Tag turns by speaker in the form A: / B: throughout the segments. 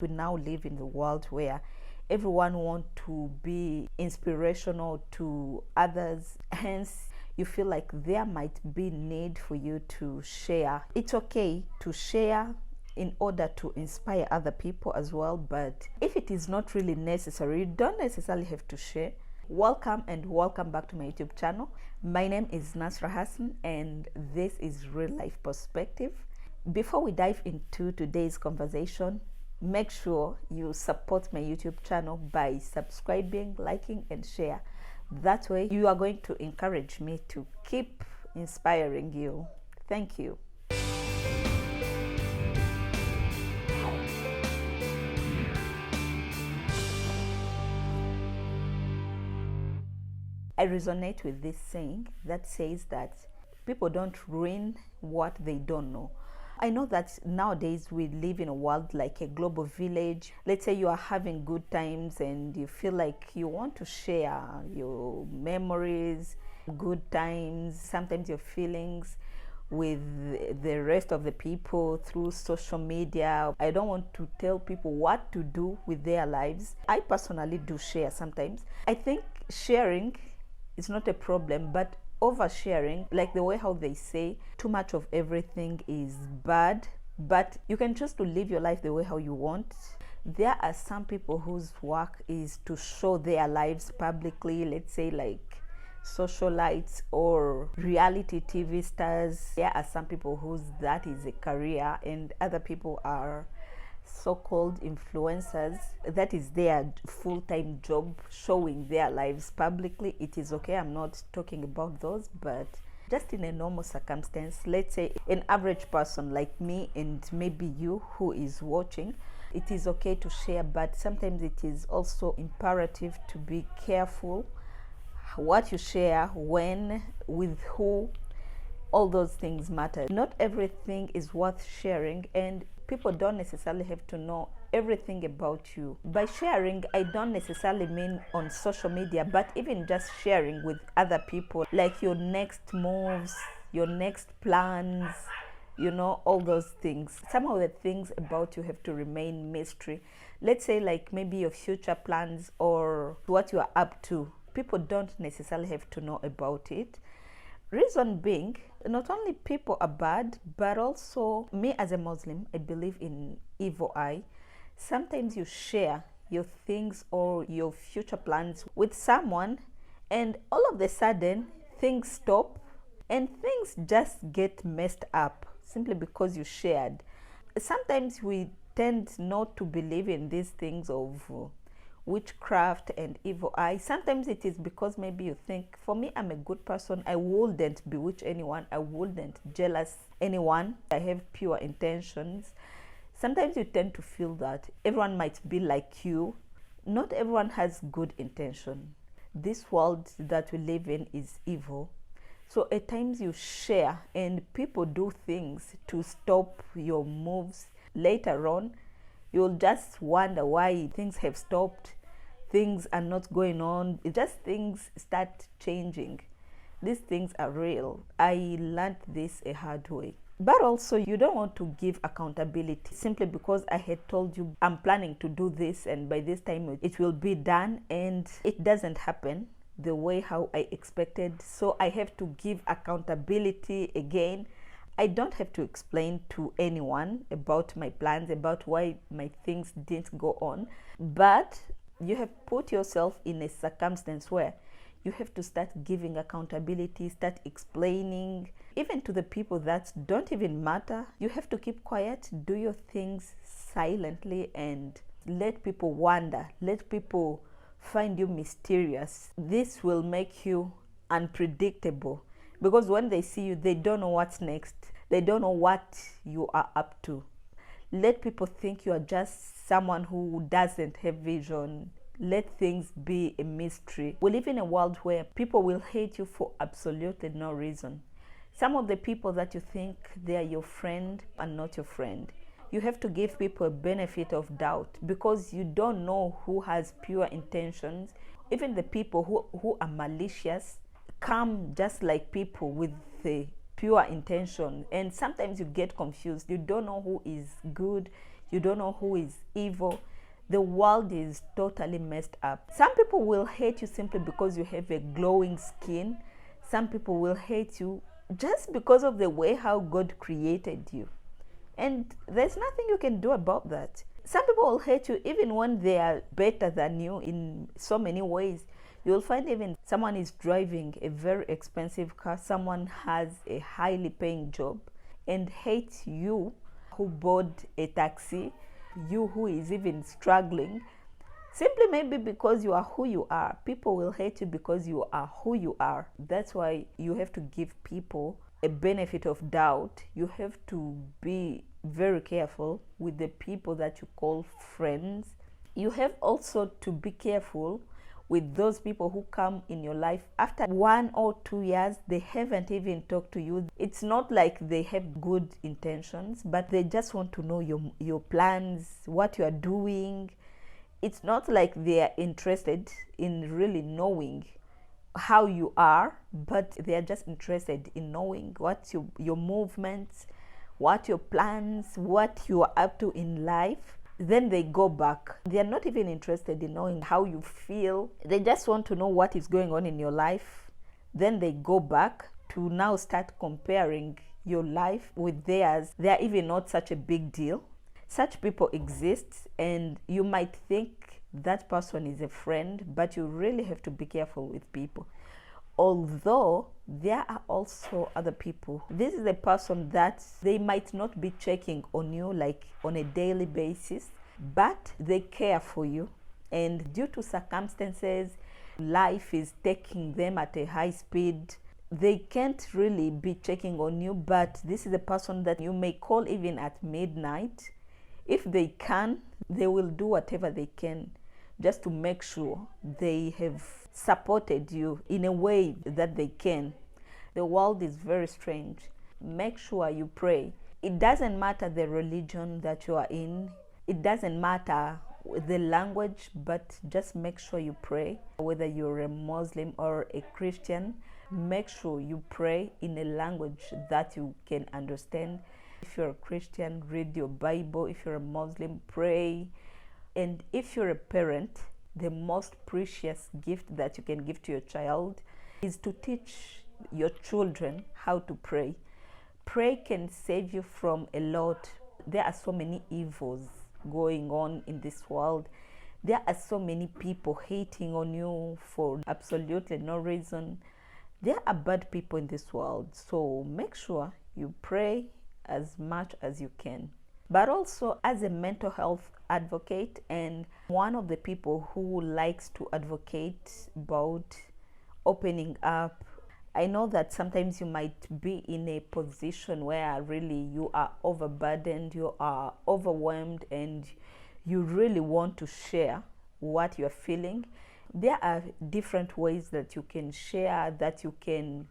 A: We now live in the world where everyone wants to be inspirational to others. Hence, you feel like there might be need for you to share. It's okay to share in order to inspire other people as well, but if it is not really necessary, you don't necessarily have to share. Welcome and welcome back to my YouTube channel. My name is Nasra Hassan and this is Real Life Perspective. Before we dive into today's conversation, make sure you support my YouTube channel by subscribing, liking and share. That way you are going to encourage me to keep inspiring you. Thank you. I resonate with this saying that says that people don't ruin what they don't know. I know that nowadays we live in a world like a global village. Let's say you are having good times and you feel like you want to share your memories, good times, sometimes your feelings with the rest of the people through social media. I don't want to tell people what to do with their lives. I personally do share sometimes. I think sharing is not a problem, but oversharing, like the way how they say too much of everything is bad, but you can choose to live your life the way how you want. There are some people whose work is to show their lives publicly, let's say like socialites or reality TV stars. There are some people whose that is a career, and other people are so-called influencers. That is their full-time job, showing their lives publicly. It is okay, I'm not talking about those, but just in a normal circumstance, let's say an average person like me and maybe you who is watching, it is okay to share, but sometimes it is also imperative to be careful what you share, when, with who. All those things matter. Not everything is worth sharing, and people don't necessarily have to know everything about you. By sharing, I don't necessarily mean on social media, but even just sharing with other people, like your next moves, your next plans, you know, all those things. Some of the things about you have to remain mystery. Let's say like maybe your future plans or what you are up to. People don't necessarily have to know about it. Reason being, not only people are bad, but also me as a Muslim, I believe in evil eye. Sometimes you share your things or your future plans with someone, and all of a sudden things stop and things just get messed up simply because you shared. Sometimes we tend not to believe in these things of witchcraft and evil eye. Sometimes it is because maybe you think, for me, I'm a good person, I wouldn't bewitch anyone, I wouldn't jealous anyone, I have pure intentions. Sometimes you tend to feel that everyone might be like you. Not everyone has good intention. This world that we live in is evil. So at times you share and people do things to stop your moves. Later on, you'll just wonder why things have stopped, things are not going on, just things start changing. These things are real. I learned this a hard way. But also, you don't want to give accountability simply because I had told you I'm planning to do this and by this time it will be done, and it doesn't happen the way how I expected. So I have to give accountability again. I don't have to explain to anyone about my plans, about why my things didn't go on, but you have put yourself in a circumstance where you have to start giving accountability, start explaining, even to the people that don't even matter. You have to keep quiet, do your things silently, and let people wonder, let people find you mysterious. This will make you unpredictable, because when they see you, they don't know what's next. They don't know what you are up to. Let people think you are just someone who doesn't have vision. Let things be a mystery. We live in a world where people will hate you for absolutely no reason. Some of the people that you think they are your friend are not your friend. You have to give people a benefit of doubt, because you don't know who has pure intentions. Even the people who are malicious come just like people with the pure intention, and sometimes you get confused. You don't know who is good, You don't know who is evil. The world is totally messed up. Some people will hate you simply because you have a glowing skin. Some people will hate you just because of the way how God created you. And there's nothing you can do about that. Some people will hate you even when they are better than you in so many ways. You'll find even someone is driving a very expensive car, someone has a highly paying job, and hates you who bought a taxi, you who is even struggling, simply maybe because you are who you are. People will hate you because you are who you are. That's why you have to give people a benefit of doubt. You have to be very careful with the people that you call friends. You have also to be careful with those people who come in your life after 1 or 2 years. They haven't even talked to you. It's not like they have good intentions, but they just want to know your plans, what you are doing. It's not like they are interested in really knowing how you are, but they are just interested in knowing what your movements, what your plans, what you are up to in life. Then they go back. They are not even interested in knowing how you feel. They just want to know what is going on in your life. Then they go back to now start comparing your life with theirs. They are even not such a big deal. Such people exist, and you might think that person is a friend, but you really have to be careful with people. Although there are also other people. This is a person that they might not be checking on you like on a daily basis, but they care for you. And due to circumstances, life is taking them at a high speed. They can't really be checking on you, but this is a person that you may call even at midnight. If they can, they will do whatever they can just to make sure they have supported you in a way that they can. The world is very strange. Make sure you pray. It doesn't matter the religion that you are in. It doesn't matter the language, but just make sure you pray. Whether you're a Muslim or a Christian, make sure you pray in a language that you can understand. If you're a Christian, read your Bible. If you're a Muslim, pray. And if you're a parent, the most precious gift that you can give to your child is to teach your children how to pray. Pray can save you from a lot. There are so many evils going on in this world. There are so many people hating on you for absolutely no reason. There are bad people in this world. So make sure you pray as much as you can. But also, as a mental health advocate and one of the people who likes to advocate about opening up, I know that sometimes you might be in a position where really you are overburdened, you are overwhelmed, and you really want to share what you're feeling. There are different ways that you can share, that you can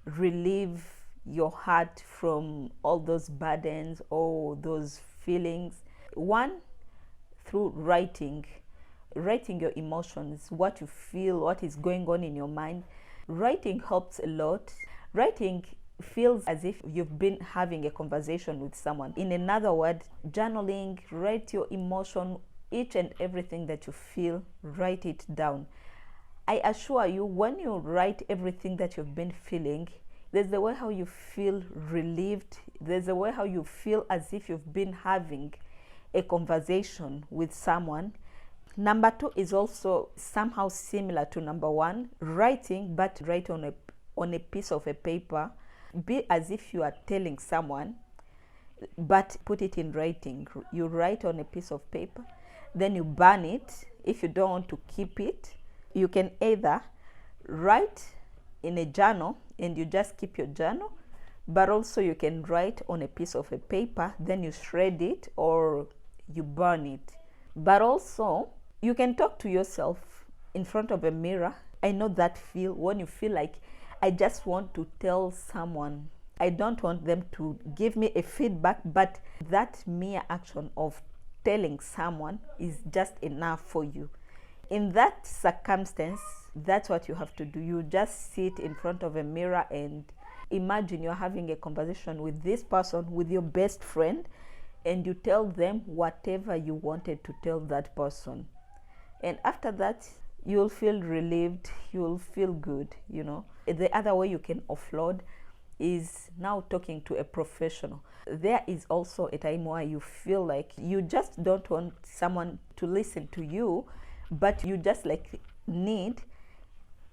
A: relieve your heart from all those burdens, all those feelings. One, through writing your emotions, what you feel, what is going on in your mind. Writing helps a lot. Writing feels as if you've been having a conversation with someone. In another word, journaling, write your emotion, each and everything that you feel, write it down. I assure you, when you write everything that you've been feeling, there's the way how you feel relieved. There's a way how you feel as if you've been having a conversation with someone. Number two is also somehow similar to number one, writing, but write on a piece of a paper. Be as if you are telling someone, but put it in writing. You write on a piece of paper, then you burn it. If you don't want to keep it, you can either write in a journal and you just keep your journal, but also you can write on a piece of a paper, then you shred it or you burn it. But also you can talk to yourself in front of a mirror. I know that feel when you feel like, I just want to tell someone. I don't want them to give me a feedback, but that mere action of telling someone is just enough for you. In that circumstance, that's what you have to do. You just sit in front of a mirror and imagine you're having a conversation with this person, with your best friend, and you tell them whatever you wanted to tell that person. And after that, you'll feel relieved, you'll feel good, you know. The other way you can offload is now talking to a professional. There is also a time where you feel like you just don't want someone to listen to you, but you just like need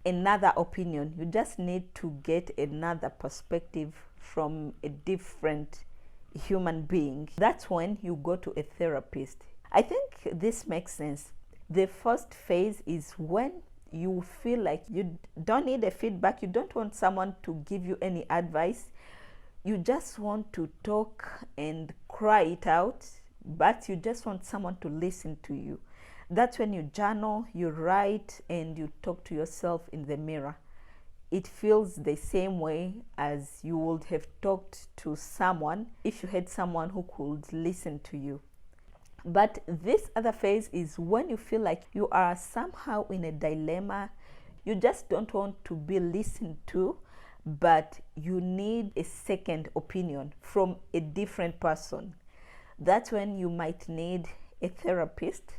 A: another opinion. You just need to get another perspective from a different human being. That's when you go to a therapist. I think this makes sense. The first phase is when you feel like you don't need a feedback, you don't want someone to give you any advice, you just want to talk and cry it out, but you just want someone to listen to you. That's when you journal, you write, and you talk to yourself in the mirror. It feels the same way as you would have talked to someone if you had someone who could listen to you. But this other phase is when you feel like you are somehow in a dilemma. You just don't want to be listened to, but you need a second opinion from a different person. That's when you might need a therapist,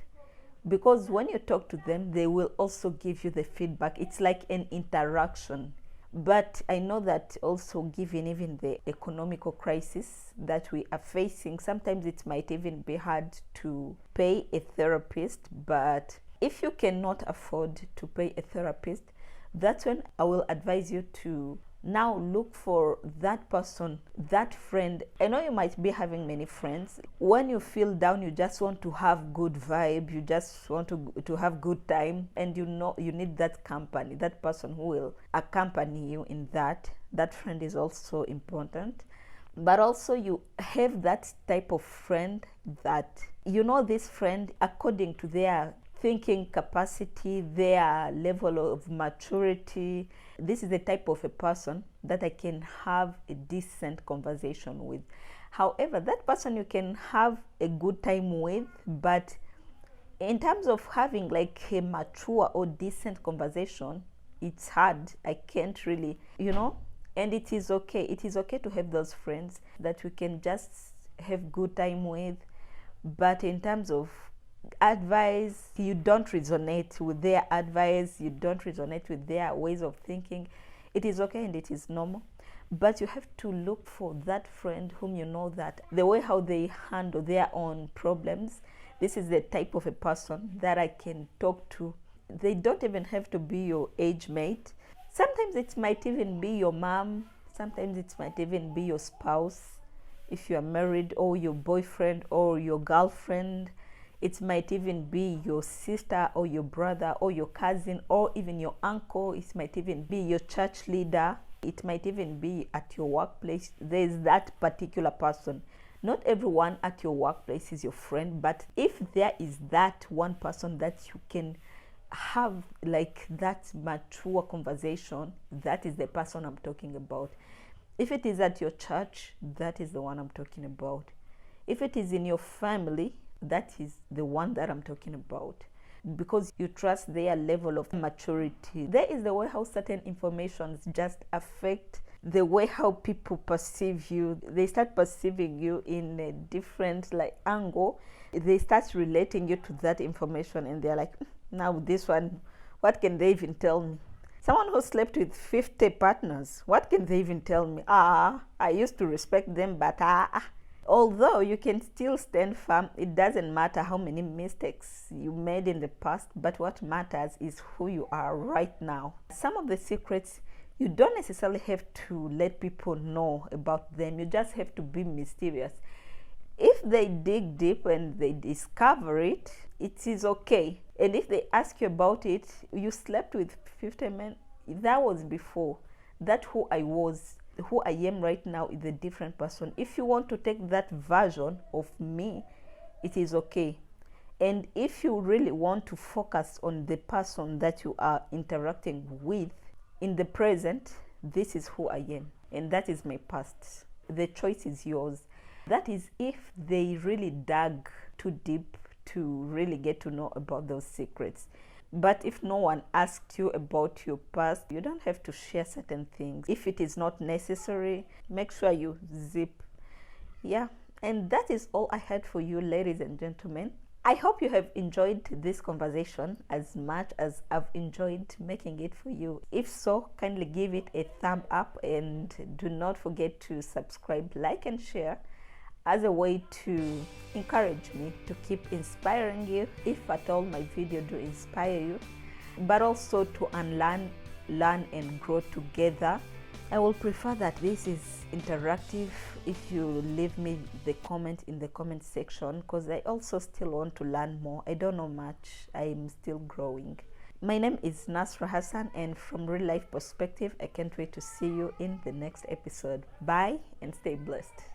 A: because when you talk to them, they will also give you the feedback. It's like an interaction. But I know that also, given even the economical crisis that we are facing, sometimes it might even be hard to pay a therapist. But if you cannot afford to pay a therapist, that's when I will advise you to now look for that person, that friend. I know you might be having many friends. When you feel down, you just want to have good vibe, you just want to have good time, and you know you need that company, that person who will accompany you in that. That friend is also important. But also you have that type of friend that you know this friend according to their thinking capacity, their level of maturity. This is the type of a person that I can have a decent conversation with. However, that person you can have a good time with, but in terms of having like a mature or decent conversation, it's hard. I can't really, you know, and it is okay. It is okay to have those friends that we can just have good time with, but in terms of advice, you don't resonate with their advice, you don't resonate with their ways of thinking, it is okay and it is normal. But you have to look for that friend whom you know that the way how they handle their own problems, this is the type of a person that I can talk to. They don't even have to be your age mate. Sometimes it might even be your mom, sometimes it might even be your spouse if you are married, or your boyfriend or your girlfriend. It might even be your sister or your brother or your cousin or even your uncle. It might even be your church leader. It might even be at your workplace. There's that particular person. Not everyone at your workplace is your friend, but if there is that one person that you can have like that mature conversation, that is the person I'm talking about. If it is at your church, that is the one I'm talking about. If it is in your family, that is the one that I'm talking about, because you trust their level of maturity. There is the way how certain informations just affect the way how people perceive you. They start perceiving you in a different like angle. They start relating you to that information, and they're like, now this one, what can they even tell me? Someone who slept with 50 partners, what can they even tell me? I used to respect them, but although you can still stand firm, it doesn't matter how many mistakes you made in the past, but what matters is who you are right now. Some of the secrets, you don't necessarily have to let people know about them. You just have to be mysterious. If they dig deep and they discover it, it is okay. And if they ask you about it, you slept with 50 men, that was before. That who I was, who I am right now is a different person. If you want to take that version of me, it is okay. And if you really want to focus on the person that you are interacting with in the present, this is who I am, and that is my past. The choice is yours. That is if they really dug too deep to really get to know about those secrets. But if no one asked you about your past, you don't have to share certain things. If it is not necessary, make sure you zip. Yeah, And that is all I had for you, ladies and gentlemen. I hope you have enjoyed this conversation as much as I've enjoyed making it for you. If so, kindly give it a thumb up and do not forget to subscribe, like, and share as a way to encourage me to keep inspiring you, if at all my video do inspire you, but also to unlearn, learn, and grow together. I will prefer that this is interactive if you leave me the comment in the comment section, because I also still want to learn more. I don't know much. I'm still growing. My name is Nasra Hassan, and from Real Life Perspective, I can't wait to see you in the next episode. Bye and stay blessed.